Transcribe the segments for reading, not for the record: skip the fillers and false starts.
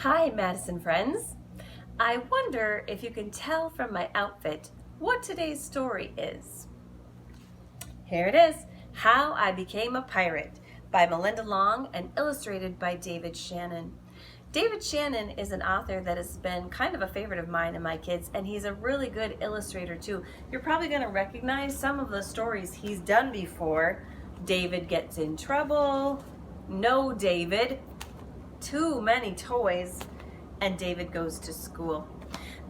Hi, Madison friends. I wonder if you can tell from my outfit what today's story is. Here it is, How I Became a Pirate by Melinda Long and illustrated by David Shannon. David Shannon is an author that has been kind of a favorite of mine and my kids, and he's a really good illustrator too. You're probably going to recognize some of the stories he's done before. David Gets in Trouble, No David, Too Many Toys, and David Goes to School.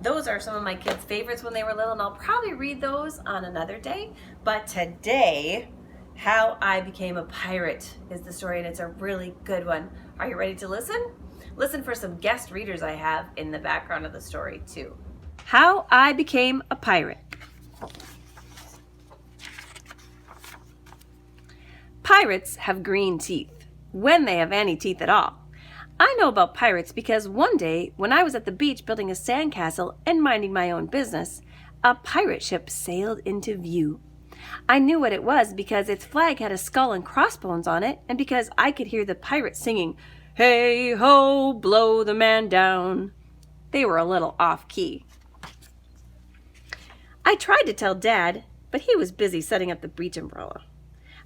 Those are some of my kids' favorites when they were little, and I'll probably read those on another day. But today, How I Became a Pirate is the story, and it's a really good one. Are you ready to listen? Listen for some guest readers I have in the background of the story, too. How I Became a Pirate. Pirates have green teeth, when they have any teeth at all. I know about pirates because one day, when I was at the beach building a sandcastle and minding my own business, a pirate ship sailed into view. I knew what it was because its flag had a skull and crossbones on it, and because I could hear the pirates singing, "Hey ho, blow the man down." They were a little off-key. I tried to tell Dad, but he was busy setting up the beach umbrella.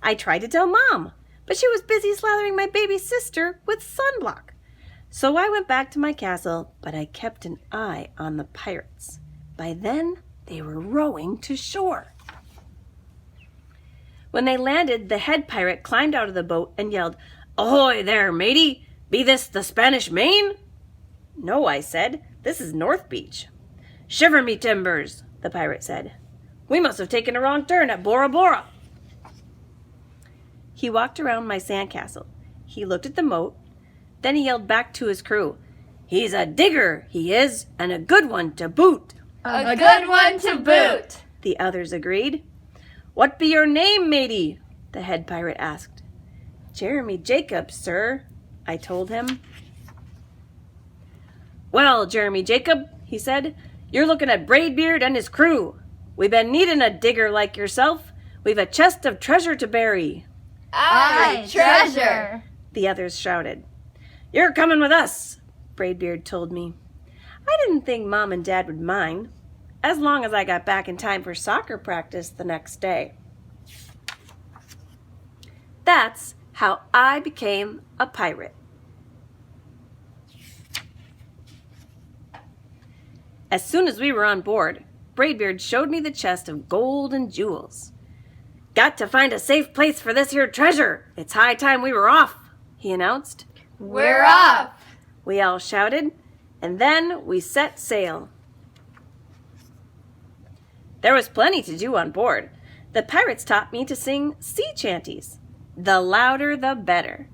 I tried to tell Mom, but she was busy slathering my baby sister with sunblock. So I went back to my castle, but I kept an eye on the pirates. By then, they were rowing to shore. When they landed, the head pirate climbed out of the boat and yelled, "Ahoy there, matey! Be this the Spanish Main?" "No," I said. "This is North Beach." "Shiver me timbers," the pirate said. "We must have taken a wrong turn at Bora Bora." He walked around my sandcastle. He looked at the moat. Then he yelled back to his crew, "He's a digger, he is, and a good one to boot." A good one to boot, the others agreed. "What be your name, matey?" the head pirate asked. "Jeremy Jacobs, sir," I told him. "Well, Jeremy Jacob," he said, "you're looking at Braidbeard and his crew. We've been needing a digger like yourself. We've a chest of treasure to bury." Aye, treasure, the others shouted. "You're coming with us," Braidbeard told me. I didn't think Mom and Dad would mind, as long as I got back in time for soccer practice the next day. That's how I became a pirate. As soon as we were on board, Braidbeard showed me the chest of gold and jewels. "Got to find a safe place for this here treasure. It's high time we were off," he announced. we're off, we all shouted, and then we set sail. There was plenty to do on board. The pirates taught me to sing sea chanties, the louder the better,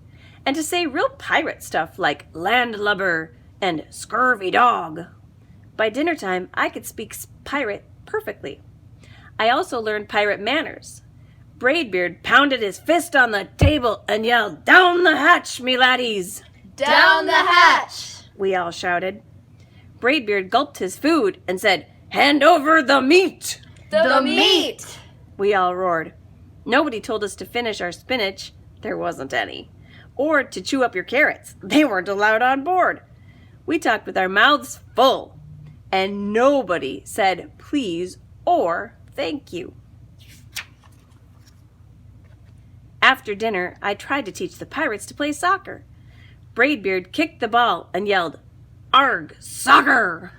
and to say real pirate stuff like landlubber and scurvy dog. By dinner time, I could speak pirate perfectly. I also learned pirate manners. Braidbeard pounded his fist on the table and yelled, "Down the hatch, me laddies!" down the hatch, we all shouted. Braidbeard gulped his food and said, "Hand over the meat!" the meat, we all roared. Nobody told us to finish our spinach, there wasn't any, or to chew up your carrots, they weren't allowed on board. We talked with our mouths full, and nobody said please or thank you. After dinner, I tried to teach the pirates to play soccer. Braidbeard kicked the ball and yelled, "Arg, soccer!"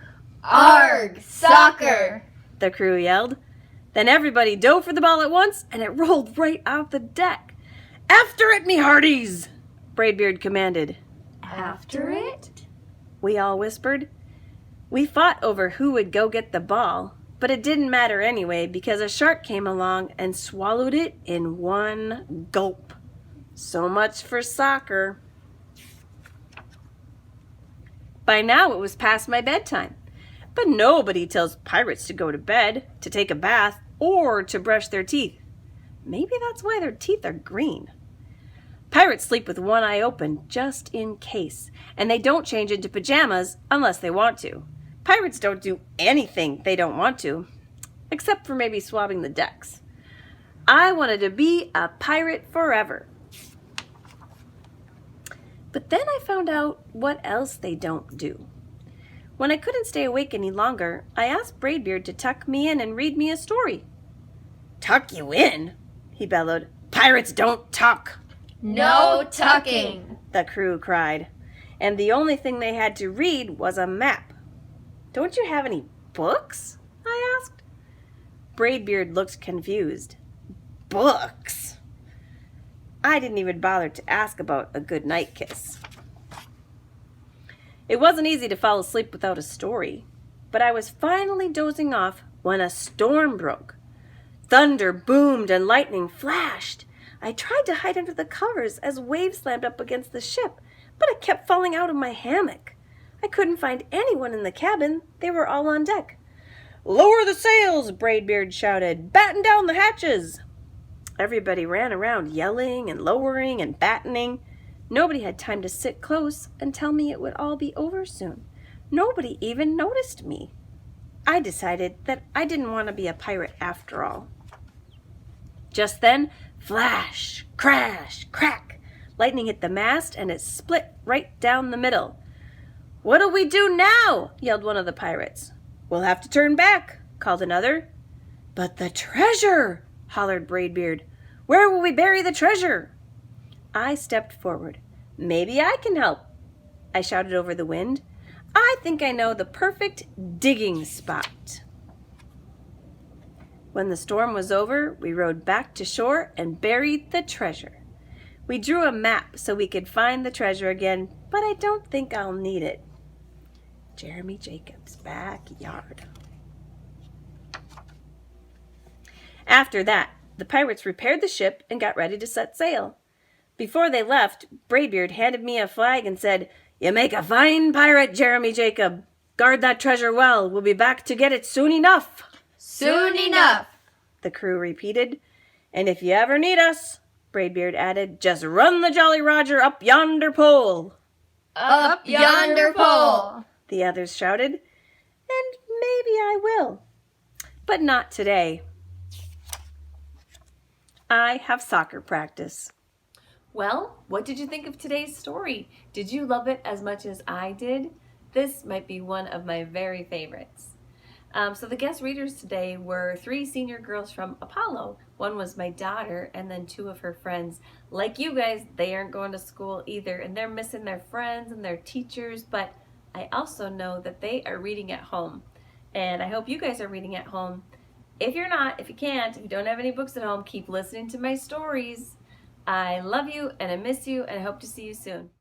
arg, soccer, the crew yelled. Then everybody dove for the ball at once, and it rolled right off the deck. "After it, me hearties!" Braidbeard commanded. after it, we all whispered. We fought over who would go get the ball, but it didn't matter anyway because a shark came along and swallowed it in one gulp. So much for soccer. By now it was past my bedtime, but nobody tells pirates to go to bed, to take a bath, or to brush their teeth. Maybe that's why their teeth are green. Pirates sleep with one eye open just in case, and they don't change into pajamas unless they want to. Pirates don't do anything they don't want to, except for maybe swabbing the decks. I wanted to be a pirate forever. But then I found out what else they don't do. When I couldn't stay awake any longer, I asked Braidbeard to tuck me in and read me a story. "Tuck you in?" he bellowed. "Pirates don't tuck," No tucking. the crew cried. And the only thing they had to read was a map. "Don't you have any books?" I asked. Braidbeard looked confused. "Books?" I didn't even bother to ask about a good night kiss. It wasn't easy to fall asleep without a story, but I was finally dozing off when a storm broke. Thunder boomed and lightning flashed. I tried to hide under the covers as waves slammed up against the ship, but I kept falling out of my hammock. I couldn't find anyone in the cabin. They were all on deck. "Lower the sails!" Braidbeard shouted. "Batten down the hatches!" Everybody ran around yelling and lowering and battening. Nobody had time to sit close and tell me it would all be over soon. Nobody even noticed me. I decided that I didn't want to be a pirate after all. Just then, flash, crash, crack. Lightning hit the mast and it split right down the middle. "What'll we do now?" yelled one of the pirates. "We'll have to turn back," called another. "But the treasure!" hollered Braidbeard. "Where will we bury the treasure?" I stepped forward. "Maybe I can help," I shouted over the wind. "I think I know the perfect digging spot." When the storm was over, we rowed back to shore and buried the treasure. We drew a map so we could find the treasure again, but I don't think I'll need it. Jeremy Jacobs' backyard. After that, the pirates repaired the ship and got ready to set sail. Before they left, Braidbeard handed me a flag and said, "You make a fine pirate, Jeremy Jacob. Guard that treasure well. We'll be back to get it soon enough." Soon enough. The crew repeated. "And if you ever need us," Braidbeard added, "just run the Jolly Roger up yonder pole." Up yonder pole. The others shouted. "And maybe I will. But not today. I have soccer practice." Well, what did you think of today's story? Did you love it as much as I did? This might be one of my very favorites. So the guest readers today were 3 senior girls from Apollo. One was my daughter and then 2 of her friends. Like you guys, they aren't going to school either and they're missing their friends and their teachers, but I also know that they are reading at home. And I hope you guys are reading at home. If you're not, if you can't, if you don't have any books at home, keep listening to my stories. I love you and I miss you and I hope to see you soon.